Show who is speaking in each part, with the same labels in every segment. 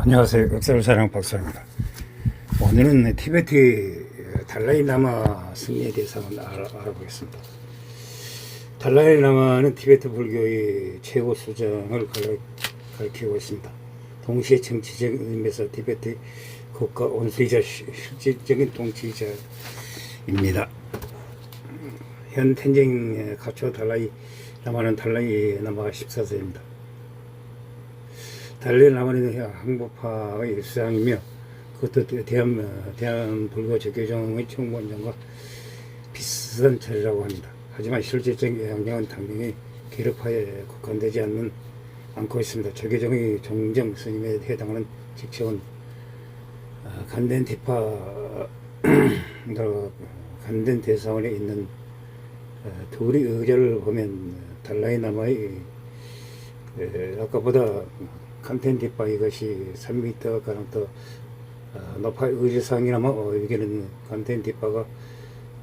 Speaker 1: 안녕하세요. 역사를 사랑 박사입니다. 오늘은 티베트 달라이라마 승리에 대해서 알아보겠습니다. 달라이라마는 티베트 불교의 최고 수장을 가리키고 있습니다. 동시에 정치적 의미에서 티베트 국가 원수이자 실질적인 통치자입니다. 현 텐징 가초 달라이라마는 달라이라마 14세입니다. 달라이라마는 항복파의 수장이며 그것도 대한 불교 적교정의 청무원장과 비슷한 자리라고 합니다. 하지만 실질적인 영향은 당연히 계륵파에 국한되지 않고 있습니다. 적교정의 종정 스님에 해당하는 직책은 간덴티파 간덴 대사원에 있는 둘이 의자를 보면 달라이라마의 아까보다 간덴티파 이것이 3m 가량 더 높아 의지상이라면 여기는 간덴티파가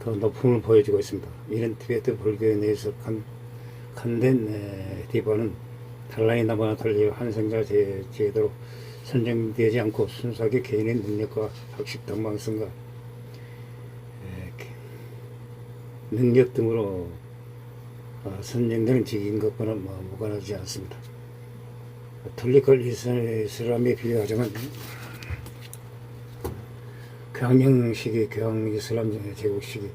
Speaker 1: 더 높음을 보여주고 있습니다. 이런 티베트 불교에 대해서 간덴티파는 달라이라마와 달리 환생자 제도로 선정되지 않고 순수하게 개인의 능력과 학식 당방성과 능력 등으로 선정되는 직인 것과는 무관하지 않습니다. 툴리컬 이슬람에 비유하자면 교황령 시기 교황 이슬람 제국 시기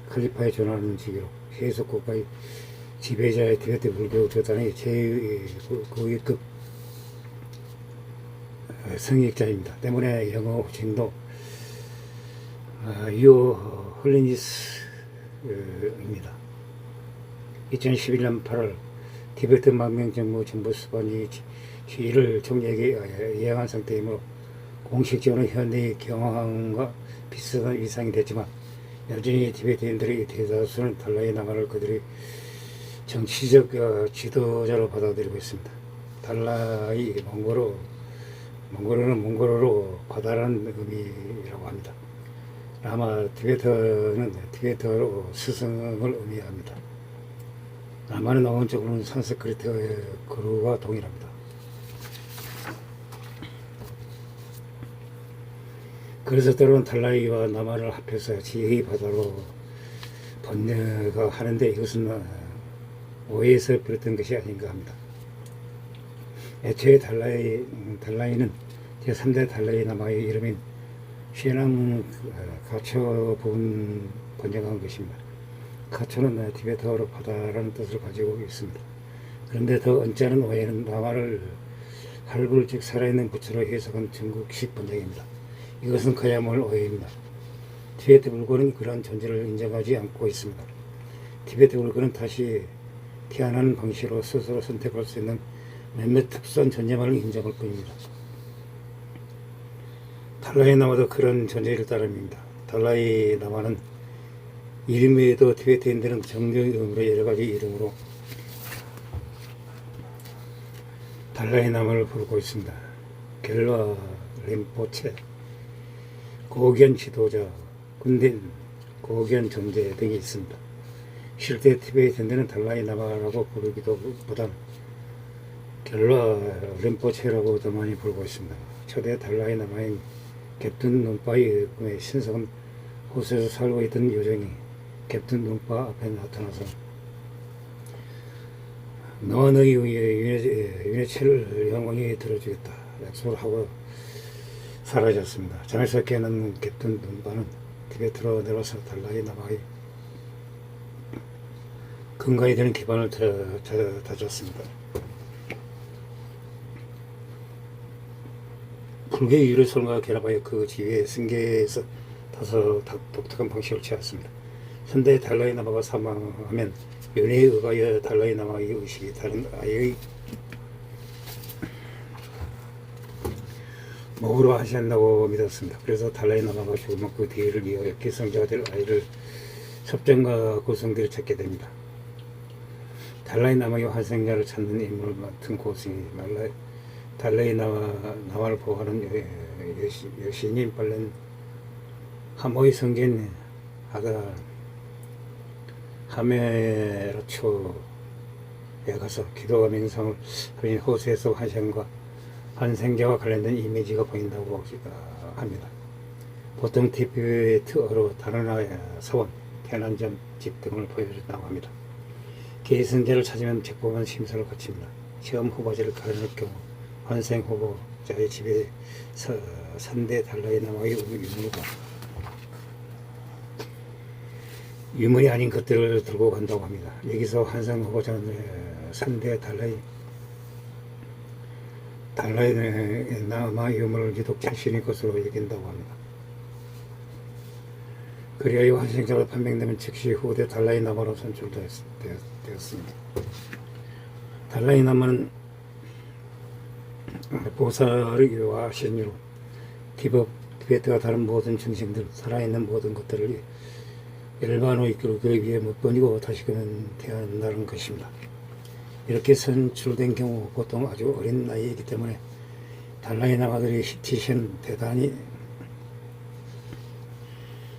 Speaker 1: 칼리파에 전하는 직위로 세속 국가의 지배자의 티베트 불교 교단의 제고위급 성직자입니다. 때문에 영어 호칭도 유어 홀리니스입니다. 2011년 8월 티베트 망명정부 정부수반이 시위를 종료하게 예약한 상태이므로 공식적으로 현대의 경황과 비슷한 위상이 됐지만 여전히 티베트인들의 대다수는 달라이라마를 그들의 정치적 지도자로 받아들이고 있습니다. 달라이 몽골어는 몽골어로 바다라는 의미라고 합니다. 라마 티베트는 티베트어로 스승을 의미합니다. 라마는 어원적으로는 산스크리트의 그루와 동일합니다. 그래서 때로는 달라이와 라마를 합해서 지혜의 바다로 번역하는데 이것은 오해에서 비롯된 것이 아닌가 합니다. 애초에 달라이는 제3대 달라이라마의 이름인 쉐남 가초 부분 번역한 것입니다. 가초는 티베트어로 바다라는 뜻을 가지고 있습니다. 그런데 더 언짢은 오해는 라마를 할굴 즉 살아있는 부처로 해석한 중국식 번역입니다. 이것은 그야말로 오해입니다. 티베트 불교는 그러한 존재를 인정하지 않고 있습니다. 티베트 불교는 다시 태어나는 방식으로 스스로 선택할 수 있는 몇몇 특수한 존재만을 인정할 뿐입니다. 달라이라마도 그런 존재를 따릅니다. 달라이라마는 이름 외에도 티베트인들은 정교의 의미로 여러가지 이름으로 달라이라마를 부르고 있습니다. 겔와 림포체, 고견 지도자, 군딘, 고견 존재 등이 있습니다. 실제 티베트인들은 달라이라마라고 부르기도 보단 겔와 림포체라고 더 많이 부르고 있습니다. 초대 달라이라마인 갭둔 눈바의 신성은 호수에서 살고 있던 요정이 갭둔 눈바 앞에 나타나서 너와 너희 윤회체를 영원히 들어주겠다 약속을 하고 사라졌습니다. 잠에서 깨어난 갭둔 눈바는 티베트로 내려와서 달라이라마의 근거에 되는 기반을 다졌습니다. 불교의 유래설과 결합하여 그 지위의 승계에서 다소 독특한 방식을 취했습니다. 현대 달라이라마가 사망하면 윤회에 의하여 달라이라마의 의식이 다른 아이의 목으로 하신다고 믿었습니다. 그래서 달라이라마가 죽으면 그 뒤를 이어 기성자가 될 아이를 섭정과 고성들을 찾게 됩니다. 달라이라마의 환생자를 찾는 인물을 맡은 고승이 달라이라마를 보호하는 여신인 빨렌 하모이 성겐 아가 하메라초에 가서 기도와 명상을 하신 호수에서 환생과 환생자와 관련된 이미지가 보인다고 합니다. 보통 티베트어로 다른 나라의 서원, 태어난 점, 집 등을 보여준다고 합니다. 계승자를 찾으면 적법한 심사를 거칩니다. 시험 후보자를 가려낼 경우 환생 후보자의 집에 선대 달라이라마의 유물이 아닌 것들을 들고 간다고 합니다. 여기서 환생 후보자는 선대 달라이라마 유물을 유독 자신의 것으로 여긴다고 합니다. 그리하여 환생자가 판명되면 즉시 후대 달라이라마로 선출되었습니다. 달라이라마는 보살을 이루하신 이로 티베트와 다른 모든 정신들, 살아있는 모든 것들을 일반으로 이끌기 위해 몇 번이고 다시금은 태어난다는 것입니다. 이렇게 선출된 경우 보통 아주 어린 나이이기 때문에 달라이라마들의 히티션 대단히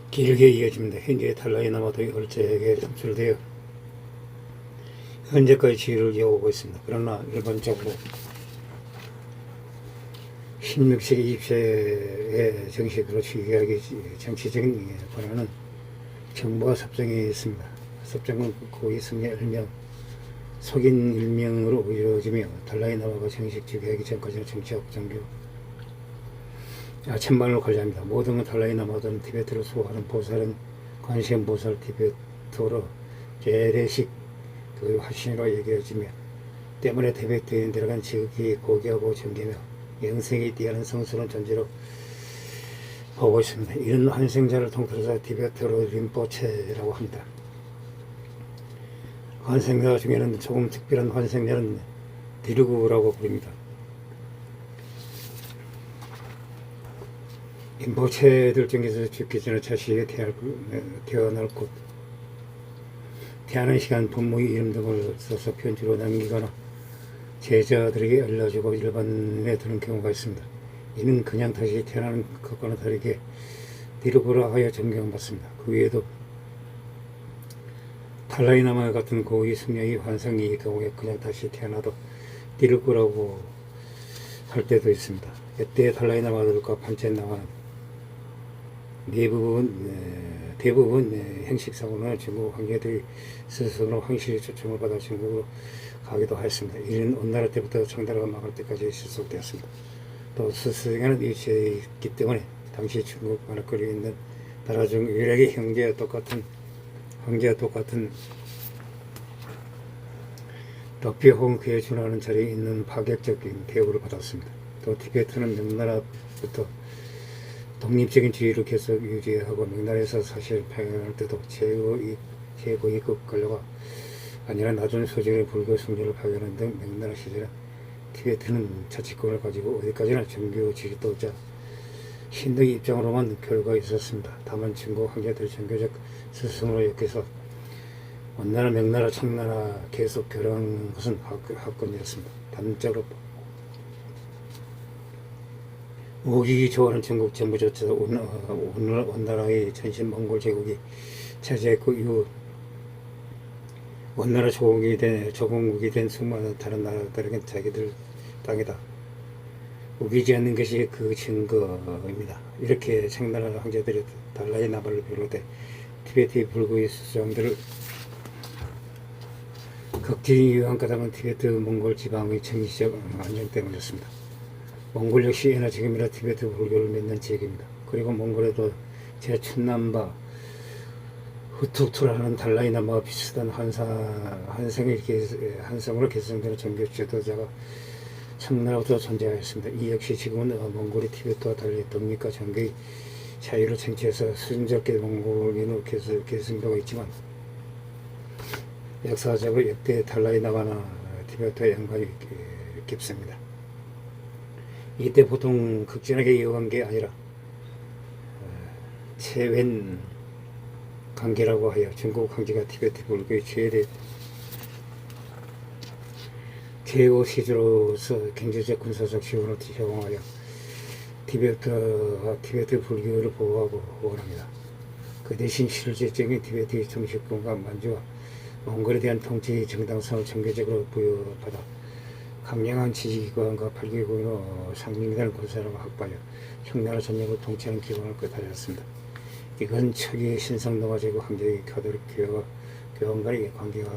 Speaker 1: 길게 이어집니다. 현재 달라이라마들이 얼제에게 선출되어 현재까지 지위를 이어오고 있습니다. 그러나 일반적으로 16세기 20세의 정식으로 취기하기 정치적인 권한은 정부가 섭정해 있습니다. 섭정은 고위 승려 일명, 속인 일명으로 이루어지며 달라이라마가 정식 즉위하기 전까지는 정치학 종교 천만을 관리합니다. 모든 달라이라마들은 티베트를 수호하는 보살은 관세음보살 티베트어로 계례식 그 화신으로 여겨지며 때문에 티베트에 들어간 지극히 고귀하고 존귀하며 영생이 뛰어난 성스러운 존재로 보고 있습니다. 이런 환생자를 통틀어서 티베트어로 림포체라고 합니다. 환생자 중에는 조금 특별한 환생자는 디르구라고 부릅니다. 림포체들 중에서 죽기 전에 자신이 태어날 곳, 태어난 시간, 부모의 이름 등을 써서 편지로 남기거나 제자들에게 알려주고 일반에 두는 경우가 있습니다. 이는 그냥 다시 태어나는 것과는 다르게 디르구라 하여 존경받습니다. 그 외에도 달라이라마 같은 고위 승려의 환생의 경우에 그냥 다시 태어나도 디르구라고 할 때도 있습니다. 이때 달라이라마들과 판첸라마는 대부분 행식상으로는 중국 황제들이 스스로 황실의 초청을 받아 중국으로 가기도 하였습니다. 이는 온나라 때부터 청나라가 망할 때까지 지속되었습니다. 또 스승에는 일체에 있기 때문에 당시 중국 만화거리에 있는 나라 중 유일하게 황제와 똑같은 높이 홍크에 준하는 자리에 있는 파격적인 대우를 받았습니다. 또 티베트는 명나라부터 독립적인 지위를 계속 유지하고 명나라에서 사실 평양할 때도 최고위급 관료가 아니라 낮은 소질의 불교 승려를 파견한 등 명나라 시절에 티베트는 자치권을 가지고 어디까지나 정교 지도자 신등의 입장으로만 교류가 있었습니다. 다만 중국 황제들의 정교적 스승으로 여겨서 원나라, 명나라, 청나라 계속 교류한 것은 합건이었습니다. 단적으로 우기기 좋아하는 중국 정부조차 원나라의 전신 몽골 제국이 차지했고 이후 원나라 조공국이 된 수많은 다른 나라들에겐 자기들 땅이다 우기지 않는 것이 그 증거입니다. 이렇게 청나라 황제들이 달라이라마를 비롯해 티베트의 불교의 수장들을 극진히 유한 까닭은 티베트 몽골 지방의 정치적 안정 때문이었습니다. 몽골 역시 예나 지금이나 티베트 불교를 믿는 지역입니다. 그리고 몽골에도 제춘남바 후툭투라는 달라이라마와 비슷한 한성으로 계승되는 정교 지도자가 청나라부터 존재하였습니다. 이 역시 지금은 몽골이 티베트와 달리 독립과 정교의 자유를 쟁취해서 순적계 몽골인으로 계승되고 있지만 역사적으로 역대 달라이라마나 티베트와 연관이 깊습니다. 이때 보통 극진하게 이어간 게 아니라 체웬 관계라고 하여 중국 황제가 티베트 불교의 최고 시주로서 경제적 군사적 지원을 제공하여 티베트 불교를 보호하고 원합니다. 그 대신 실질적인 티베트의 정식권과 만주와 몽골에 대한 통치 정당성을 정교적으로 부여받아 강력한 지지기관과 8개국으로 상징되는 군사력을 확보하여 청나라 전역을 통치하는 기관을 거다졌습니다. 이건 초기 신성노가 제국 황제의 가톨릭 교황과의 관계가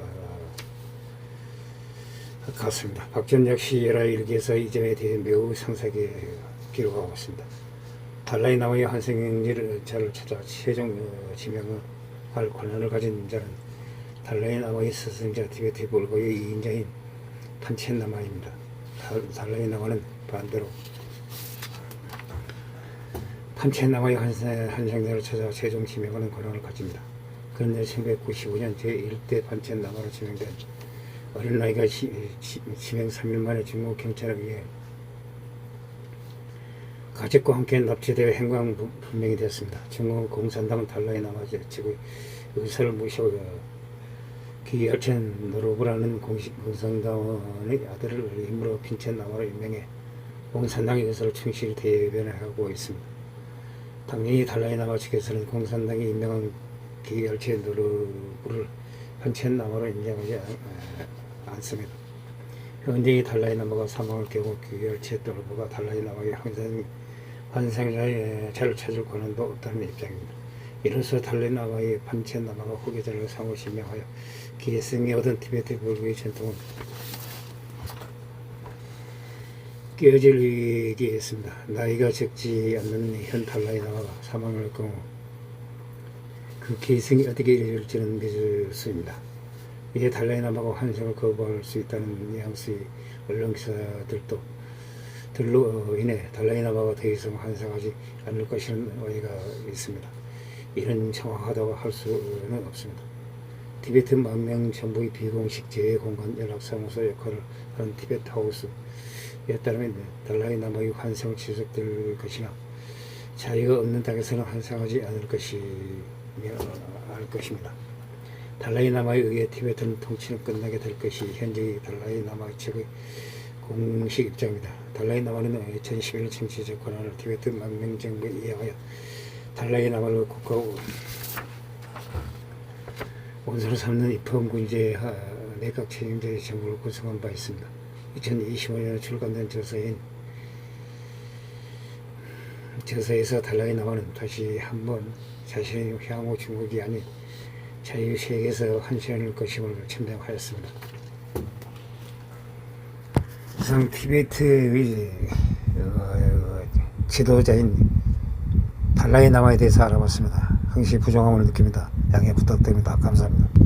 Speaker 1: 같습니다. 박전 역시 여러 일기에서 이 점에 대해 매우 상세하게 기록하고 있습니다. 달라이 라마의 환생자를 찾아 최종 지명을 할 권한을 가진 자는 달라이 라마의 스승자 티베트 불교의 2인자인 판첸 라마입니다. 달라이 라마는 반대로 판첸 라마의 환생자를 찾아 최종 지명하는 권한을 가집니다. 그런데 1995년 제1대 판첸 라마로 지명된 어린 나이가 지명 3일 만에 중국 경찰에 의해 가족과 함께 납치되어 행방 불명이 되었습니다. 중국 공산당은 달라이 라마 측의 의사를 무시하고 기열첸 노로브라는 공산당원의 아들을 힘으로 핀첸 라마로 임명해 공산당의 의사를 충실히 대변하고 있습니다. 당연히 달라이 라마 측에서는 공산당이 임명한 기열첸 노로브를 핀첸 라마로 인정하지 않습니다. 현재 달라이 라마가 사망할 경우 기열첸 노로브가 달라이 라마의 환생자의 자를 찾을 권한도 없다는 입장입니다. 이로써 달라이 라마의 판첸 라마가 후계자를 상호 지명하여 기생에 얻은 티베트 불교의 전통은 깨어지게 했습니다. 나이가 적지 않는 현 달라이 라마가 사망할 경우 그 기생이 어떻게 이루어질지는 미지수입니다. 이에 달라이 라마가 환생을 거부할 수 있다는 뉘앙스의 언론 기사들로 인해 달라이 라마가 더 이상 환생하지 않을 것이라는 오해가 있습니다. 이는 정확하다고 할 수는 없습니다. 티베트 만명 정부의 비공식 재공간 연락사무소 역할을 하는 티베트 하우스에 따르면 달라이 라마의 환생을 지속될 것이나 자유가 없는 땅에서는 환생하지 않을 것입니다. 달라이 라마에 의해 티베트는 통치는 끝나게 될 것이 현재의 달라이 라마 측의 공식 입장입니다. 달라이 라마는 2011년 정치적 권한을 티베트 만명 정부에 이양하여 달라이 라마를 국가 원수로 삼는 입헌군제 내각 책임자의 정부를 구성한 바 있습니다. 2025년에 출간된 저서에서 달라이 라마는 다시 한번 자신의 향후 중국이 아닌 자유세계에서 환생할 것임을 천명하였습니다. 이상 티베트의 지도자인 달라이 라마에 대해서 알아봤습니다. 항시 부정함을 느낍니다. 양해 부탁드립니다. 감사합니다.